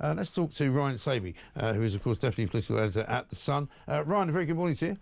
Let's talk to Ryan Saby, who is, of course, Deputy Political Editor at The Sun. Ryan, a very good morning to you.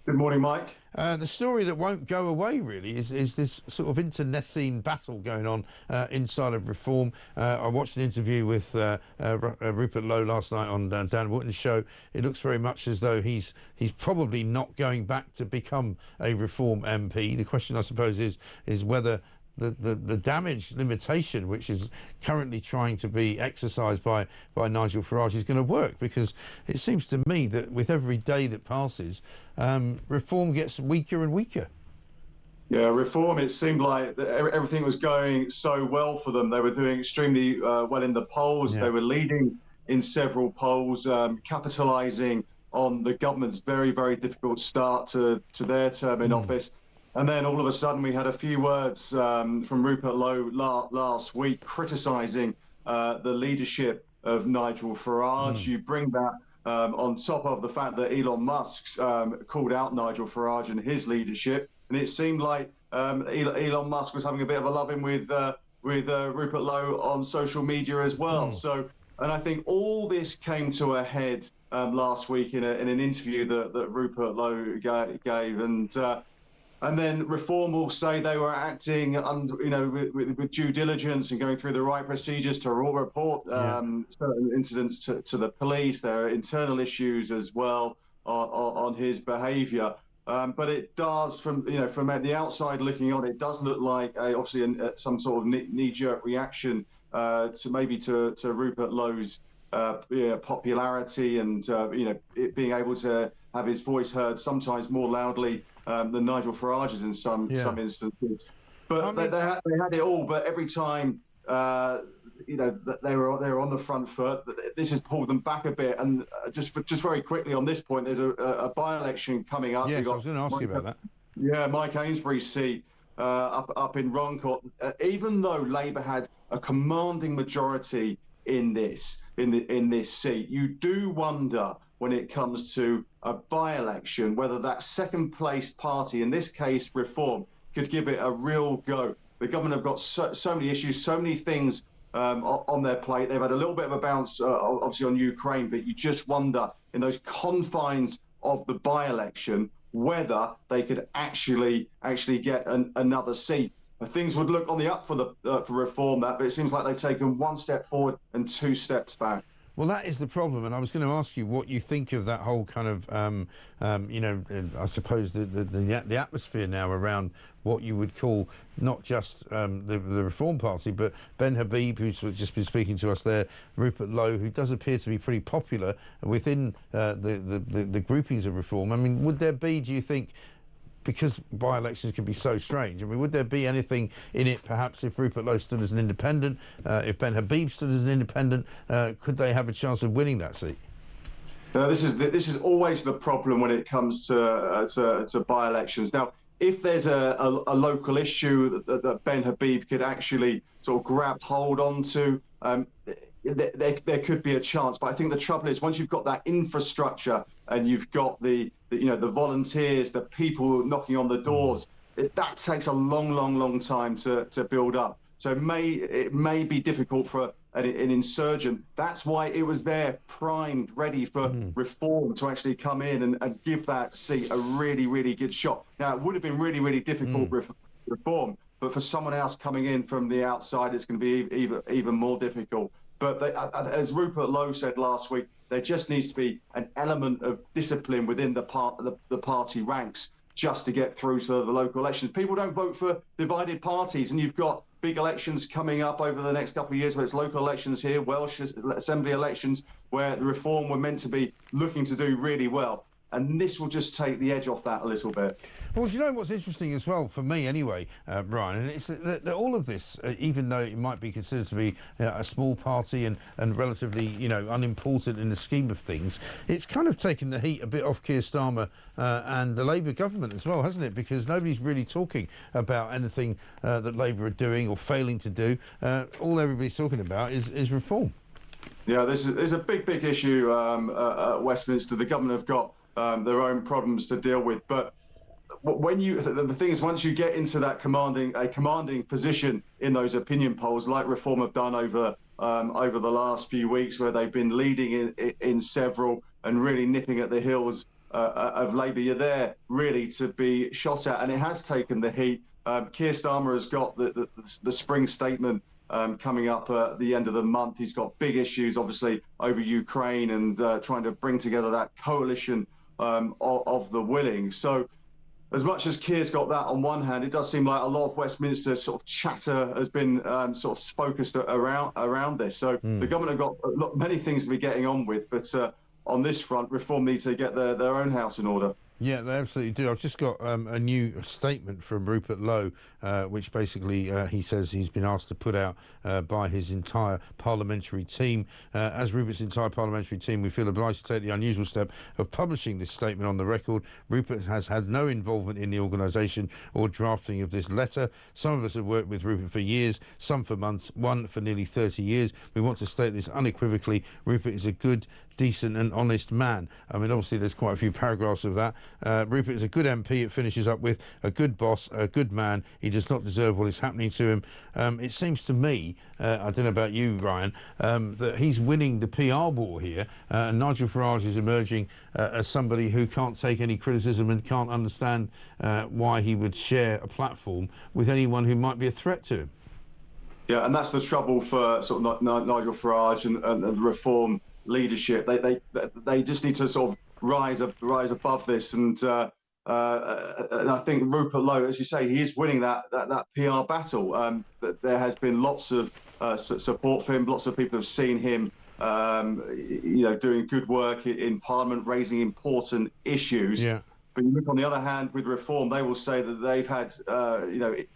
Good morning, Mike. The story that won't go away, really, is this sort of internecine battle going on inside of Reform. I watched an interview with Rupert Lowe last night on Dan Wootton's show. It looks very much as though he's probably not going back to become a Reform MP. The question, I suppose, is whether the damage limitation, which is currently trying to be exercised by Nigel Farage, is going to work, because it seems to me that with every day that passes, Reform gets weaker and weaker. Yeah, Reform, it seemed like everything was going so well for them. They were doing extremely well in the polls. Yeah. They were leading in several polls, capitalising on the government's very, very difficult start to their term in office. And then all of a sudden we had a few words from Rupert Lowe last week criticising the leadership of Nigel Farage. You bring that on top of the fact that Elon Musk called out Nigel Farage and his leadership. And it seemed like Elon Musk was having a bit of a loving with Rupert Lowe on social media as well. So, and I think all this came to a head last week in an interview that Rupert Lowe gave. And then Reform will say they were acting, with due diligence and going through the right procedures to report certain incidents to the police. There are internal issues as well on his behaviour. But it does, from the outside looking on, it does look like obviously some sort of knee-jerk reaction to Rupert Lowe's popularity and it being able to have his voice heard sometimes more loudly than Nigel Farage's in some instances. But they had it all. But every time they were on the front foot, this has pulled them back a bit. And just very quickly on this point, there's a by-election coming up. Yes, I was going to ask you about that. Yeah, Mike Ainsbury's seat up in Runcorn. Even though Labour had a commanding majority in this seat, you do wonder when it comes to a by-election whether that second-place party, in this case Reform, could give it a real go. The government have got so many issues, so many things on their plate. They've had a little bit of a bounce, obviously, on Ukraine, but you just wonder, in those confines of the by-election, whether they could actually get another seat. Things would look on the up for Reform, but it seems like they've taken one step forward and two steps back. Well, that is the problem, and I was going to ask you what you think of that whole kind of, I suppose the atmosphere now around what you would call not just the Reform Party, but Ben Habib, who's just been speaking to us there, Rupert Lowe, who does appear to be pretty popular within the groupings of Reform. I mean, would there be, do you think, because by-elections can be so strange, I mean, would there be anything in it, perhaps, if Rupert Lowe stood as an independent, if Ben Habib stood as an independent, could they have a chance of winning that seat? This is always the problem when it comes to by-elections. Now, if there's a local issue that Ben Habib could actually sort of grab hold onto, there could be a chance. But I think the trouble is, once you've got that infrastructure and you've got the volunteers, the people knocking on the doors, that takes a long time to build up. So it may be difficult for an insurgent. That's why it was there, primed, ready for Reform to actually come in and give that seat a really, really good shot. Now, it would have been really, really difficult Reform, but for someone else coming in from the outside, it's going to be even more difficult. But as Rupert Lowe said last week, there just needs to be an element of discipline within the party ranks just to get through to the local elections. People don't vote for divided parties, and you've got big elections coming up over the next couple of years, where it's local elections here, Welsh Assembly elections, where the Reform were meant to be looking to do really well. And this will just take the edge off that a little bit. Well, do you know what's interesting as well, for me anyway, Brian, and it's that all of this, even though it might be considered to be a small party and relatively, unimportant in the scheme of things, it's kind of taken the heat a bit off Keir Starmer and the Labour government as well, hasn't it? Because nobody's really talking about anything that Labour are doing or failing to do. All everybody's talking about is Reform. Yeah, there's a big issue at Westminster. The government have got their own problems to deal with, but the thing is, once you get into that commanding position in those opinion polls, like Reform have done over over the last few weeks, where they've been leading in several and really nipping at the heels of Labour. You're there really to be shot at, and it has taken the heat. Keir Starmer has got the spring statement coming up at the end of the month. He's got big issues, obviously, over Ukraine and trying to bring together that coalition of the willing. So as much as Keir's got that on one hand, it does seem like a lot of Westminster sort of chatter has been sort of focused around this. So the government have got many things to be getting on with, but on this front, Reform need to get their own house in order. Yeah, they absolutely do. I've just got a new statement from Rupert Lowe, which basically he says he's been asked to put out by his entire parliamentary team. As Rupert's entire parliamentary team, we feel obliged to take the unusual step of publishing this statement on the record. Rupert has had no involvement in the organisation or drafting of this letter. Some of us have worked with Rupert for years, some for months, one for nearly 30 years. We want to state this unequivocally. Rupert is a good, decent and honest man. I mean, obviously there's quite a few paragraphs of that. Rupert is a good MP. It finishes up with a good boss, a good man. He does not deserve what is happening to him. It seems to me, I don't know about you, Ryan, that he's winning the PR war here. And Nigel Farage is emerging as somebody who can't take any criticism and can't understand why he would share a platform with anyone who might be a threat to him. Yeah, and that's the trouble for sort of Nigel Farage and the Reform leadership. They just need to sort of rise above this, and I think Rupert Lowe, as you say, he is winning that PR battle. There has been lots of support for him. Lots of people have seen him, doing good work in Parliament, raising important issues. Yeah. But you look on the other hand with Reform, they will say that they've had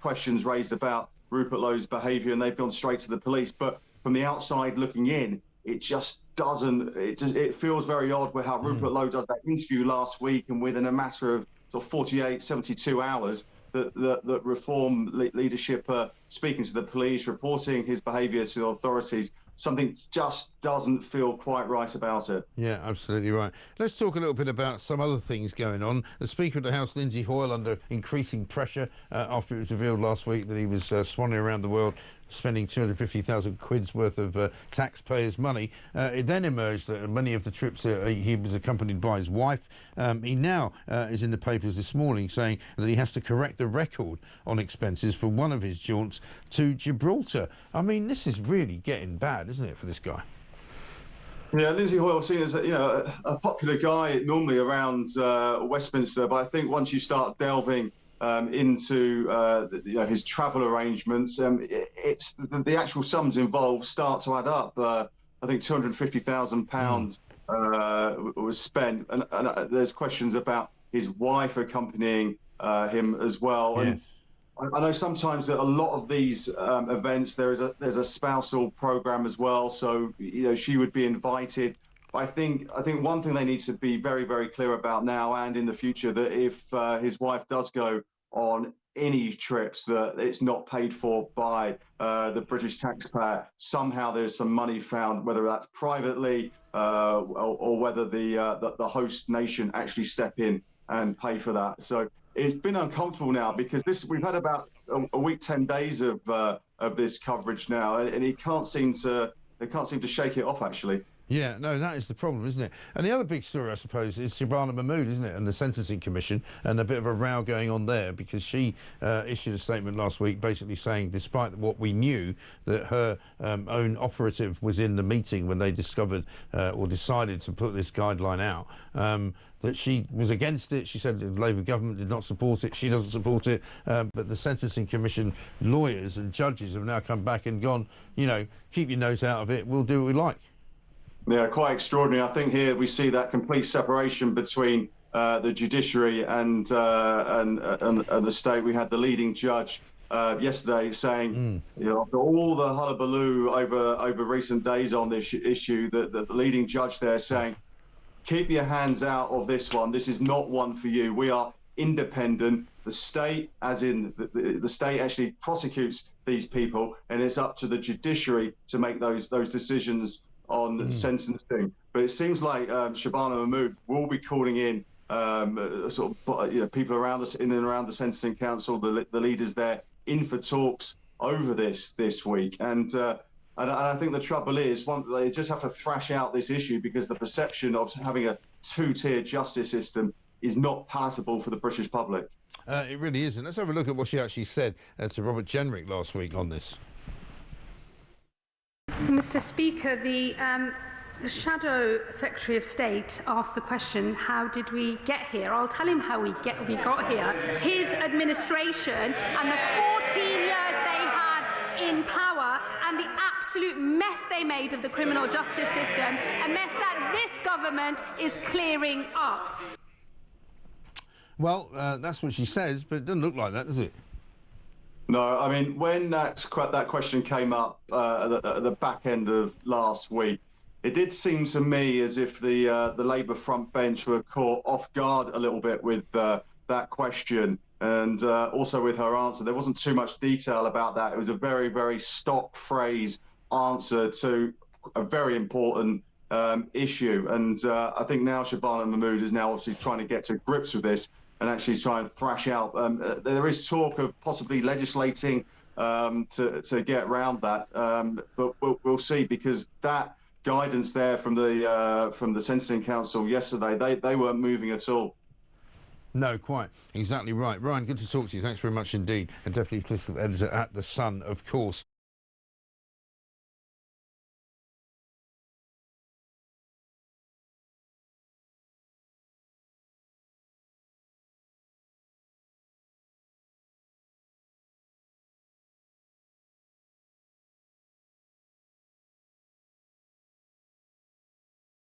questions raised about Rupert Lowe's behaviour, and they've gone straight to the police. But from the outside looking in, it just doesn't. It feels very odd with how Rupert Lowe does that interview last week, and within a matter of sort of 48, 72 hours, that Reform leadership are speaking to the police, reporting his behaviour to the authorities. Something just doesn't feel quite right about it. Yeah, absolutely right. Let's talk a little bit about some other things going on. The Speaker of the House, Lindsay Hoyle, under increasing pressure after it was revealed last week that he was swanning around the world spending 250,000 quid's worth of taxpayers' money. It then emerged that many of the trips he was accompanied by his wife. He now is in the papers this morning saying that he has to correct the record on expenses for one of his jaunts to Gibraltar. I mean, this is really getting bad, isn't it, for this guy? Yeah, Lindsay Hoyle seen as a popular guy normally around Westminster, but I think once you start delving into his travel arrangements, it's the actual sums involved start to add up. I think £250,000 was spent, and there's questions about his wife accompanying him as well. Yes. And I know sometimes that a lot of these events there's a spousal program as well, so she would be invited. I think one thing they need to be very, very clear about now and in the future, that if his wife does go on any trips, that it's not paid for by the British taxpayer. Somehow there's some money found, whether that's privately or whether the host nation actually step in and pay for that. So it's been uncomfortable now, because we've had about a week, 10 days of this coverage now, and they can't seem to shake it off, actually. Yeah, no, that is the problem, isn't it? And the other big story, I suppose, is Shabana Mahmood, isn't it? And the Sentencing Commission, and a bit of a row going on there, because she issued a statement last week basically saying, despite what we knew, that her own operative was in the meeting when they discovered or decided to put this guideline out, that she was against it. She said the Labour government did not support it. She doesn't support it. But the Sentencing Commission lawyers and judges have now come back and gone, keep your nose out of it. We'll do what we like. Yeah, quite extraordinary. I think here we see that complete separation between the judiciary and the state. We had the leading judge yesterday saying, after all the hullabaloo over recent days on this issue, the leading judge there saying, keep your hands out of this one. This is not one for you. We are independent. The state, as in the state, actually prosecutes these people, and it's up to the judiciary to make those decisions on sentencing. But it seems like Shabana Mahmood will be calling in people around us, in and around the Sentencing Council, the leaders there, in for talks over this week. And And I think the trouble is, they just have to thrash out this issue, because the perception of having a two-tier justice system is not palatable for the British public. It really isn't. Let's have a look at what she actually said to Robert Jenrick last week on this. Mr Speaker, the Shadow Secretary of State asked the question, how did we get here? I'll tell him how we got here. His administration and the 14 years they had in power and the absolute mess they made of the criminal justice system, a mess that this government is clearing up. Well, that's what she says, but it doesn't look like that, does it? No, I mean, when that question came up at the back end of last week, it did seem to me as if the Labour front bench were caught off guard a little bit with that question, and also with her answer. There wasn't too much detail about that. It was a very, very stock phrase answer to a very important issue. And I think now Shabana Mahmood is now obviously trying to get to grips with this and actually try and thrash out. There is talk of possibly legislating to get around that, but we'll see, because that guidance there from the Sentencing Council yesterday, they weren't moving at all. No, quite. Exactly right. Ryan, good to talk to you. Thanks very much indeed. And definitely editor at The Sun, of course.